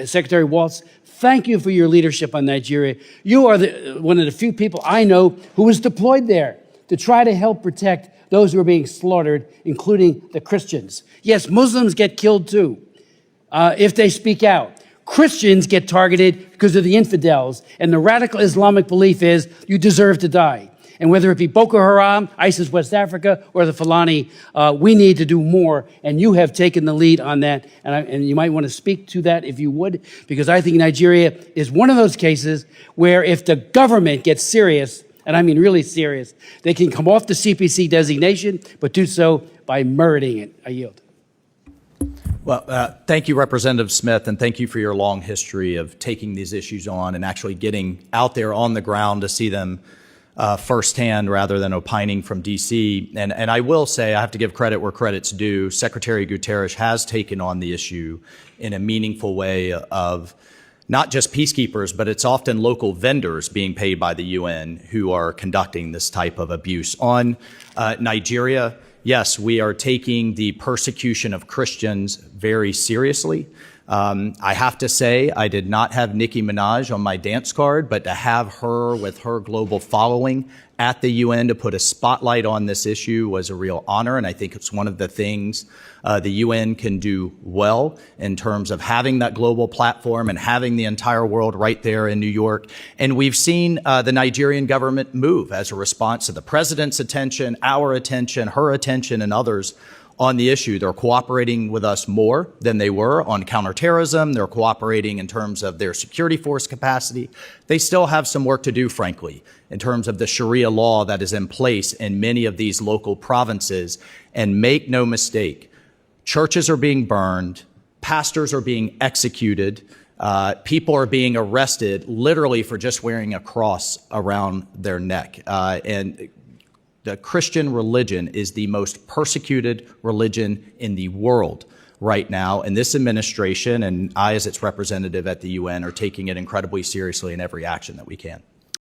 Secretary Waltz, thank you for your leadership on Nigeria. You are one of the few people I know who was deployed there to try to help protect those who are being slaughtered, including the Christians. Yes, Muslims get killed too if they speak out. Christians get targeted because of the infidels, and the radical Islamic belief is you deserve to die. And whether it be Boko Haram, ISIS West Africa, or the Fulani, we need to do more. And you have taken the lead on that. And you might want to speak to that if you would, because I think Nigeria is one of those cases where if the government gets serious, and I mean really serious, they can come off the CPC designation, but do so by meriting it. I yield. Well, thank you, Representative Smith, and thank you for your long history of taking these issues on and actually getting out there on the ground to see them firsthand rather than opining from D.C. And I will say, I have to give credit where credit's due. Secretary Guterres has taken on the issue in a meaningful way of not just peacekeepers, but it's often local vendors being paid by the UN who are conducting this type of abuse. On Nigeria, yes, we are taking the persecution of Christians very seriously. I have to say, I did not have Nicki Minaj on my dance card, but to have her with her global following at the UN to put a spotlight on this issue was a real honor. And I think it's one of the things the UN can do well in terms of having that global platform and having the entire world right there in New York. And we've seen the Nigerian government move as a response to the president's attention, our attention, her attention, and others on the issue. They're cooperating with us more than they were on counterterrorism. They're cooperating in terms of their security force capacity. They still have some work to do, frankly, in terms of the Sharia law that is in place in many of these local provinces. And make no mistake, churches are being burned, pastors are being executed, people are being arrested literally for just wearing a cross around their neck. And the Christian religion is the most persecuted religion in the world right now. And this administration and I, as its representative at the UN, are taking it incredibly seriously in every action that we can.